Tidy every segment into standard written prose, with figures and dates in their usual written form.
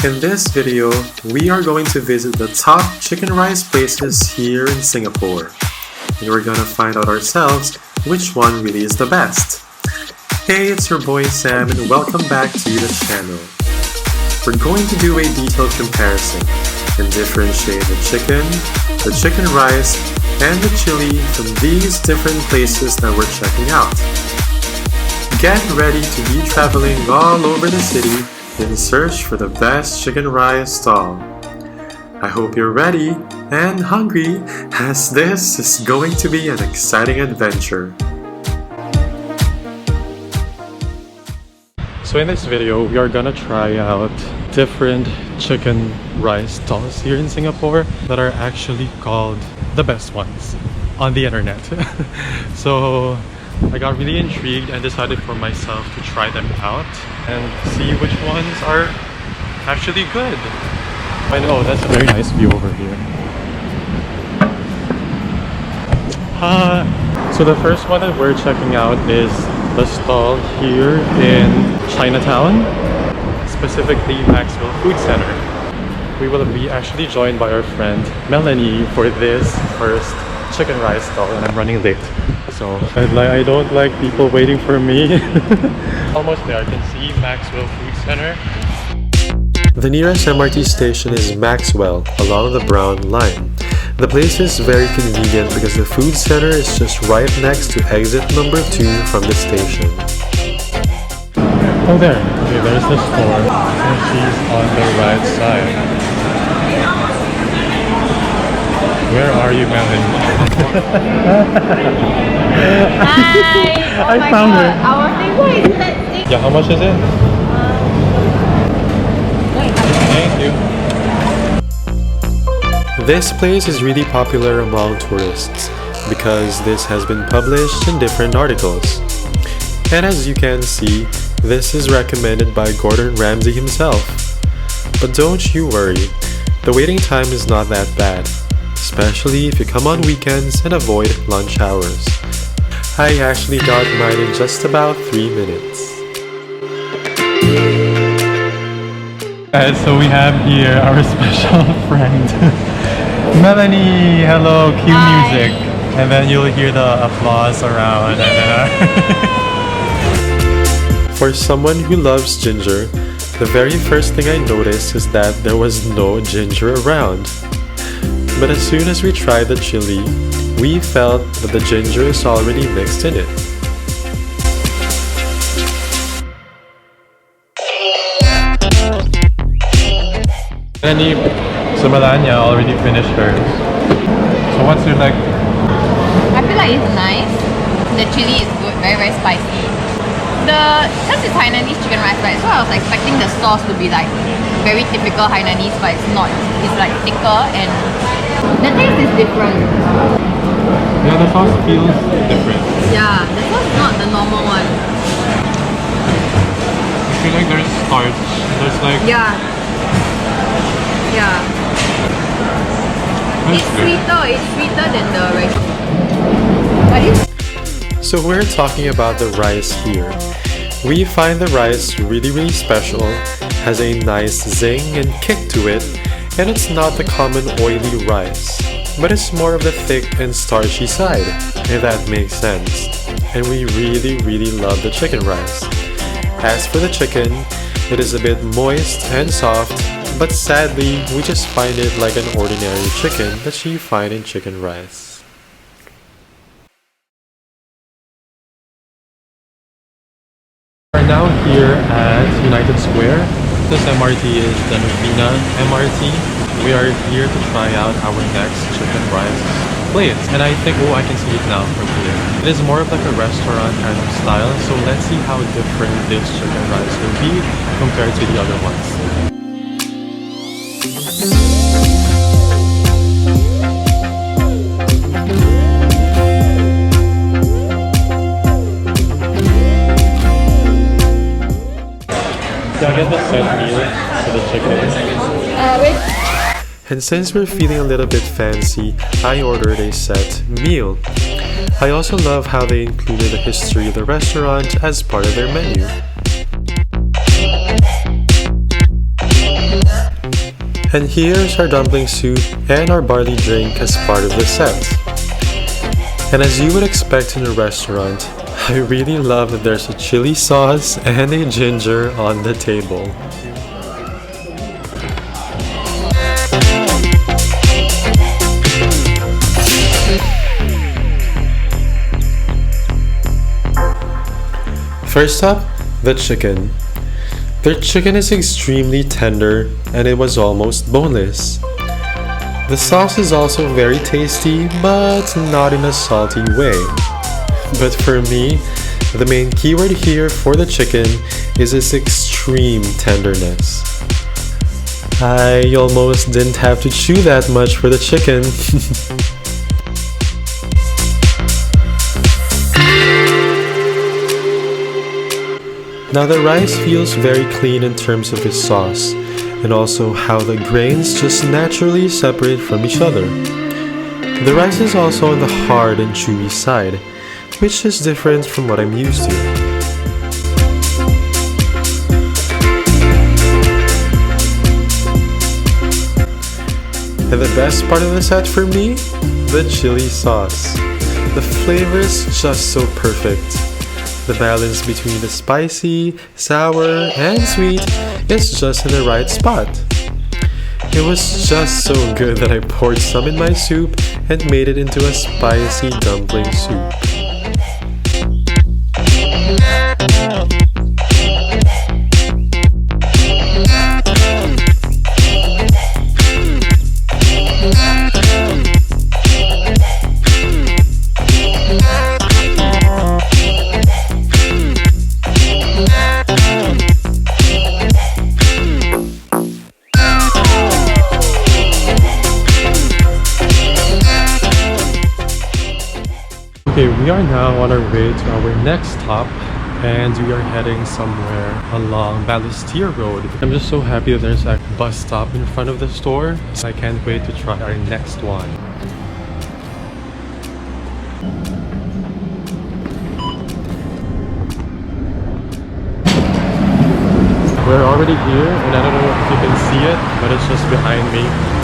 In this video, we are going to visit the top chicken rice places here in Singapore. And we're gonna find out ourselves which one really is the best. Hey, it's your boy Sam and welcome back to the channel. We're going to do a detailed comparison and differentiate the chicken rice, and the chili from these different places that we're checking out. Get ready to be traveling all over the city in search for the best chicken rice stall. I hope you're ready and hungry, as this is going to be an exciting adventure. So in this video, we are gonna try out different chicken rice stalls here in Singapore that are actually called the best ones on the internet. So I got really intrigued and decided for myself to try them out and see which ones are actually good. And oh, that's a very nice view over here. So the first one that we're checking out is the stall here in Chinatown, specifically Maxwell Food Centre. We will be actually joined by our friend Melanie for this first chicken rice stall, and I'm running late. So I don't like people waiting for me. Almost there. I can see Maxwell Food Centre. The nearest MRT station is Maxwell along the Brown line. The place is very convenient because the food center is just right next to exit number 2 from the station. Oh there. Okay, there's the store. And she's on the right side. Where are you, Melanie? Hi! I found her. Our table is that thing. Yeah, how much is it? Thank you. This place is really popular among tourists because this has been published in different articles. And as you can see, this is recommended by Gordon Ramsay himself. But don't you worry, the waiting time is not that bad, especially if you come on weekends and avoid lunch hours. I actually got mine in just about 3 minutes. So we have here our special friend Melanie. Hello, cue music, and then you'll hear the applause around. For someone who loves ginger, the very first thing I noticed is that there was no ginger around. But as soon as we tried the chili, we felt that the ginger is already mixed in it. Melanie, so Melania already finished hers. So what's your like? I feel like it's nice. The chili is good, very very spicy. Because it's Hainanese chicken rice, right? So I was expecting the sauce to be like very typical Hainanese, but it's not. It's like thicker and the taste is different. Yeah, the sauce feels different. Yeah, the sauce is not the normal one. I feel like there's starch. There's like... Yeah. Yeah. It's sweeter than the regular. So we're talking about the rice here. We find the rice really special, has a nice zing and kick to it, and it's not the common oily rice, but it's more of the thick and starchy side, if that makes sense. And we really love the chicken rice. As for the chicken, it is a bit moist and soft, but sadly, we just find it like an ordinary chicken that you find in chicken rice. We are now here at United Square. This MRT is the Novena MRT. We are here to try out our next chicken rice place. And I think, oh, I can see it now from here. It is more of like a restaurant kind of style. So let's see how different this chicken rice will be compared to the other ones. Can I get the set meal for the chicken? And since we're feeling a little bit fancy, I ordered a set meal. I also love how they included the history of the restaurant as part of their menu. And here's our dumpling soup and our barley drink as part of the set. And as you would expect in a restaurant, I really love that there's a chili sauce and a ginger on the table. First up, the chicken. Their chicken is extremely tender and it was almost boneless. The sauce is also very tasty, but not in a salty way. But for me, the main keyword here for the chicken is its extreme tenderness. I almost didn't have to chew that much for the chicken. Now the rice feels very clean in terms of its sauce, and also how the grains just naturally separate from each other. The rice is also on the hard and chewy side, which is different from what I'm used to. And the best part of the set for me? The chili sauce. The flavor is just so perfect. The balance between the spicy, sour, and sweet is just in the right spot. It was just so good that I poured some in my soup and made it into a spicy dumpling soup. Okay, we are now on our way to our next stop and we are heading somewhere along Balestier Road. I'm just so happy that there's a bus stop in front of the store, so I can't wait to try our next one. We're already here and I don't know if you can see it, but it's just behind me.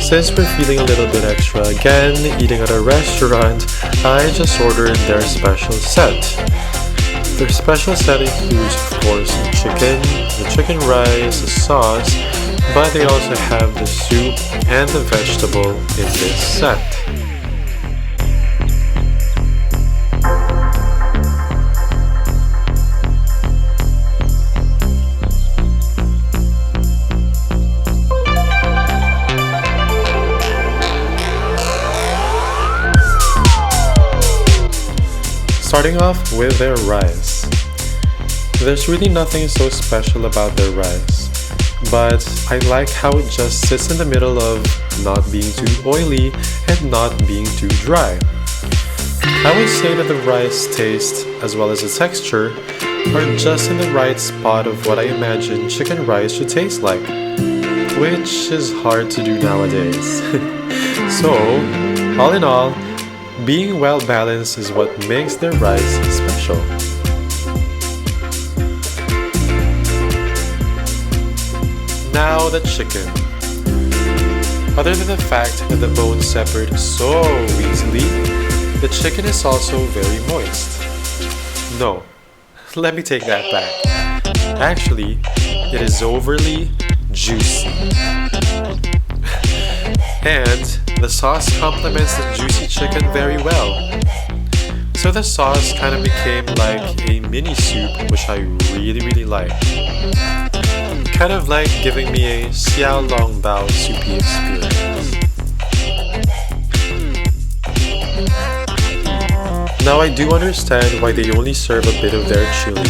Since we're feeling a little bit extra again, eating at a restaurant, I just ordered their special set. Their special set includes, of course, the chicken rice, the sauce, but they also have the soup and the vegetable in this set. Starting off with their rice. There's really nothing so special about their rice, but I like how it just sits in the middle of not being too oily and not being too dry. I would say that the rice taste, as well as the texture, are just in the right spot of what I imagine chicken rice should taste like, which is hard to do nowadays. So, all in all, being well balanced is what makes their rice special. Now the chicken. Other than the fact that the bones separate so easily, the chicken is also very moist. No, let me take that back. Actually, it is overly juicy. And the sauce complements the juicy chicken very well. So the sauce kind of became like a mini soup, which I really like. Kind of like giving me a xiao long bao soupy experience. Now I do understand why they only serve a bit of their chili.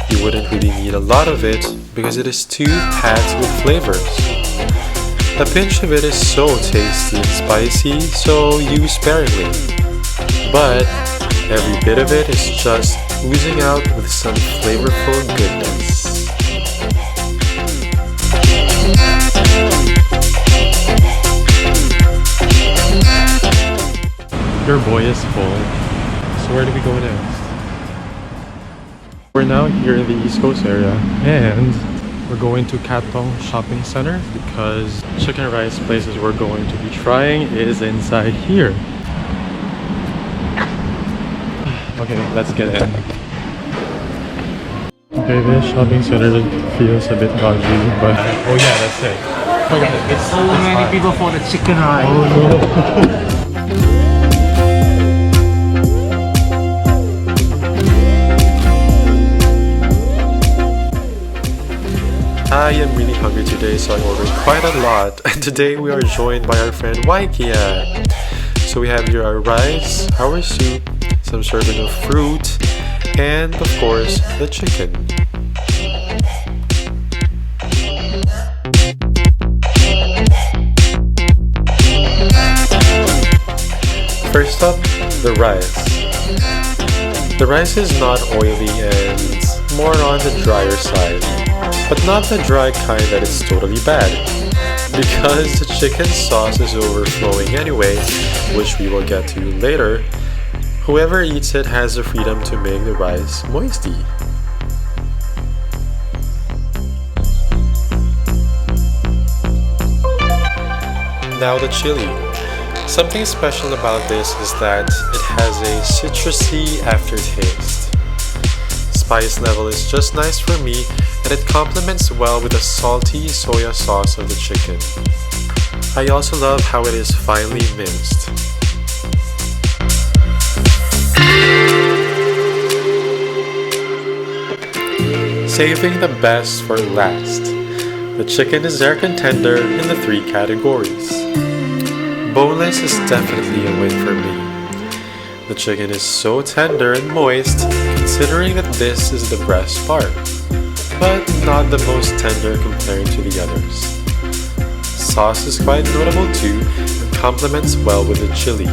You wouldn't really need a lot of it because it is too packed with flavors. A pinch of it is so tasty and spicy, so use sparingly. But every bit of it is just oozing out with some flavorful goodness. Your boy is full. So where do we go next? We're now here in the East Coast area and we're going to Katong Shopping Center because chicken rice places we're going to be trying is inside here. Okay, let's get in. Okay, this shopping center feels a bit dodgy, but oh yeah, that's it. Oh yeah, it's So many people for the chicken rice. Oh no. I am really hungry today, so I ordered quite a lot. And today we are joined by our friend Waikia. So we have here our rice, our soup, some serving of fruit, and of course the chicken. First up, the rice. The rice is not oily and more on the drier side, but not the dry kind that is totally bad, because the chicken sauce is overflowing anyway, which we will get to later. Whoever eats it has the freedom to make the rice moisty. Now the chili. Something special about this is that it has a citrusy aftertaste. Spice level is just nice for me, and it complements well with the salty soya sauce of the chicken. I also love how it is finely minced. Saving the best for last. The chicken is their contender in the 3 categories. Boneless is definitely a win for me. The chicken is so tender and moist, considering that this is the breast part, but not the most tender compared to the others. Sauce is quite notable too and complements well with the chili.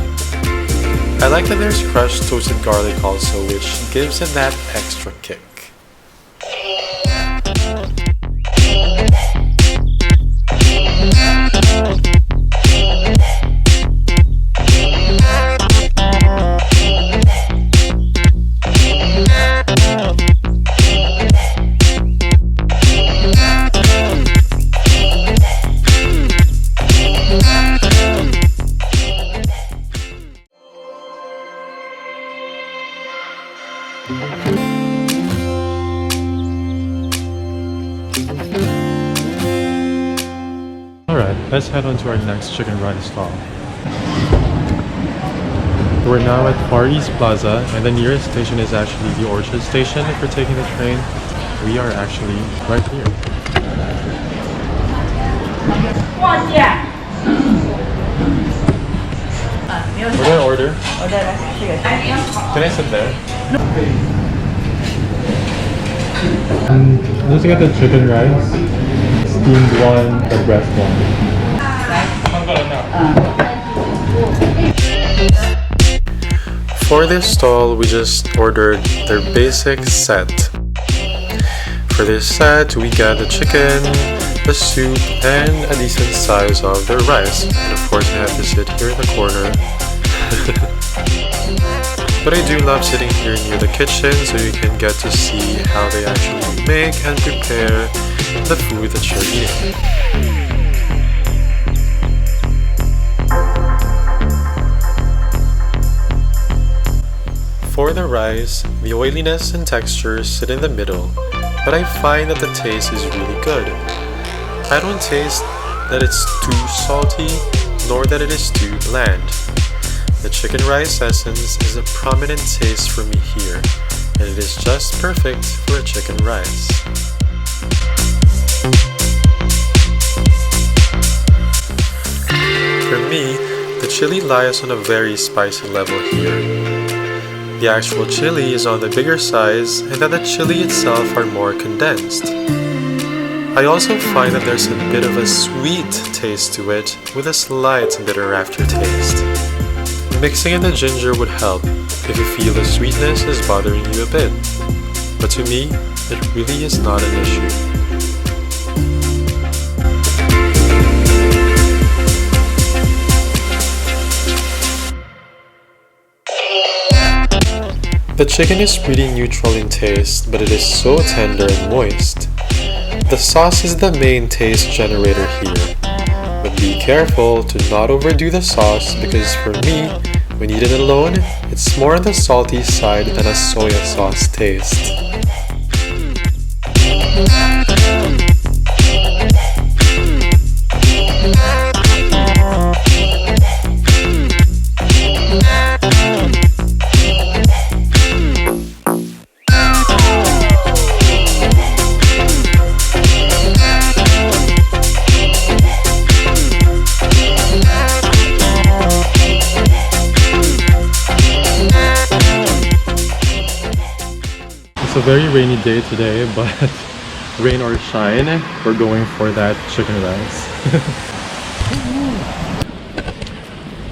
I like that there's crushed toasted garlic also, which gives it that extra kick. Alright, let's head on to our next chicken rice stall. We're now at Far East Plaza, and the nearest station is actually the Orchard Station. If we're taking the train, we are actually right here. We're gonna order. Can I sit there? Looking at the chicken rice, steamed one, the breast one. For this stall, we just ordered their basic set. For this set, we got the chicken, the soup, and a decent size of their rice. And of course, I have to sit here in the corner. But I do love sitting here near the kitchen so you can get to see how they actually make and prepare the food that you're eating. For the rice, the oiliness and texture sit in the middle, but I find that the taste is really good. I don't taste that it's too salty, nor that it is too bland. The chicken rice essence is a prominent taste for me here, and it is just perfect for a chicken rice. For me, the chili lies on a very spicy level here. The actual chili is on the bigger size, and that the chili itself are more condensed. I also find that there's a bit of a sweet taste to it with a slight bitter aftertaste. Mixing in the ginger would help if you feel the sweetness is bothering you a bit, but to me, it really is not an issue. The chicken is pretty neutral in taste, but it is so tender and moist. The sauce is the main taste generator here, but be careful to not overdo the sauce because for me, when eaten alone, it's more on the salty side than a soya sauce taste. It's a very rainy day today, but rain or shine, we're going for that chicken rice.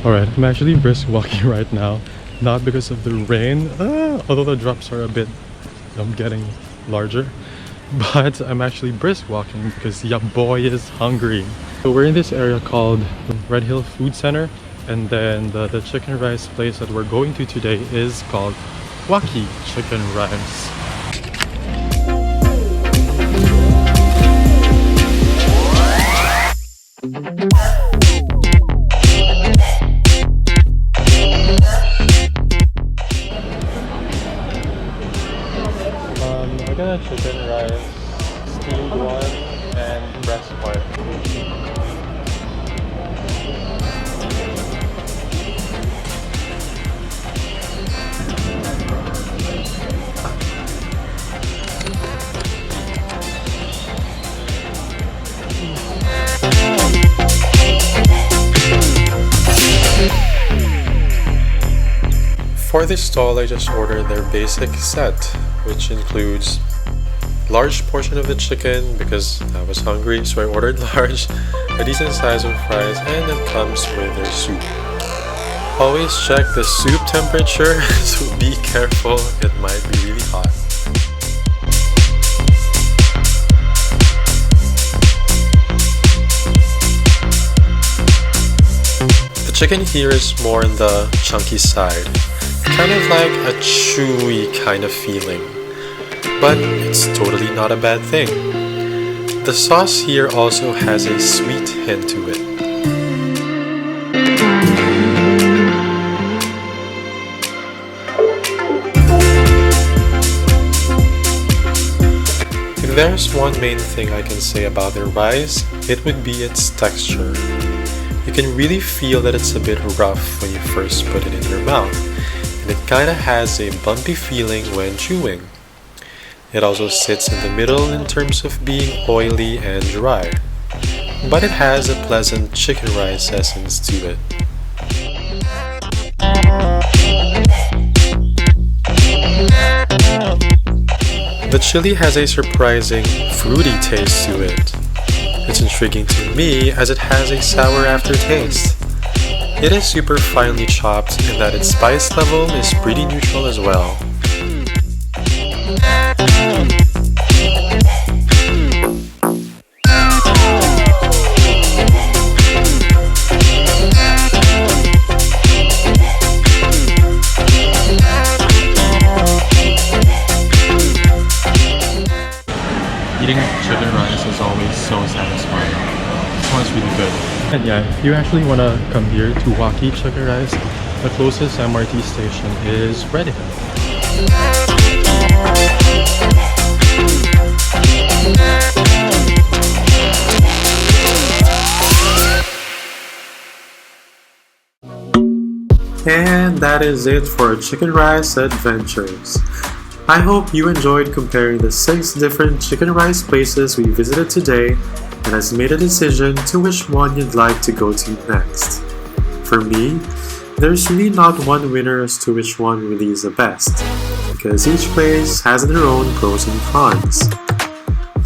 Alright, I'm actually brisk walking right now, not because of the rain, although the drops are a bit getting larger, but I'm actually brisk walking because ya boy is hungry. So we're in this area called Maxwell Food Centre, and then the chicken rice place that we're going to today is called Waki Chicken Rice. I got a chicken rice, steamed one, and breast part. For this stall, I just ordered their basic set, which includes large portion of the chicken because I was hungry, so I ordered large, a decent size of fries, and it comes with their soup. Always check the soup temperature, so be careful, it might be really hot. The chicken here is more on the chunky side, kind of like a chewy kind of feeling. But it's totally not a bad thing. The sauce here also has a sweet hint to it. If there's one main thing I can say about their rice, it would be its texture. You can really feel that it's a bit rough when you first put it in your mouth, and it kinda has a bumpy feeling when chewing. It also sits in the middle in terms of being oily and dry, but it has a pleasant chicken rice essence to it. The chili has a surprising fruity taste to it. It's intriguing to me as it has a sour aftertaste. It is super finely chopped and that its spice level is pretty neutral as well. Eating chicken rice is always so satisfying. This one's really good. And yeah, if you actually want to come here to Waki Chicken Rice, the closest MRT station is Red Hill. And that is it for our chicken rice adventures. I hope you enjoyed comparing the 6 different chicken rice places we visited today and has made a decision to which one you'd like to go to next. For me, there's really not one winner as to which one really is the best, because each place has their own pros and cons.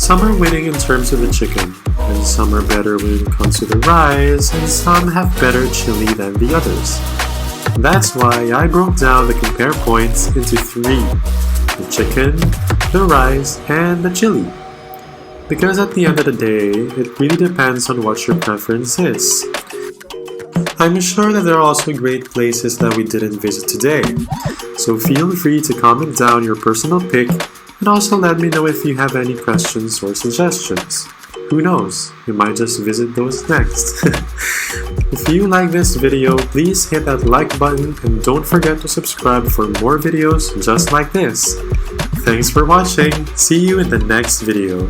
Some are winning in terms of the chicken, and some are better when it comes to the rice, and some have better chili than the others. That's why I broke down the compare points into 3: the chicken, the rice, and the chili. Because at the end of the day, it really depends on what your preference is. I'm sure that there are also great places that we didn't visit today, so feel free to comment down your personal pick and also let me know if you have any questions or suggestions. Who knows, we might just visit those next. If you like this video, please hit that like button and don't forget to subscribe for more videos just like this. Thanks for watching, see you in the next video.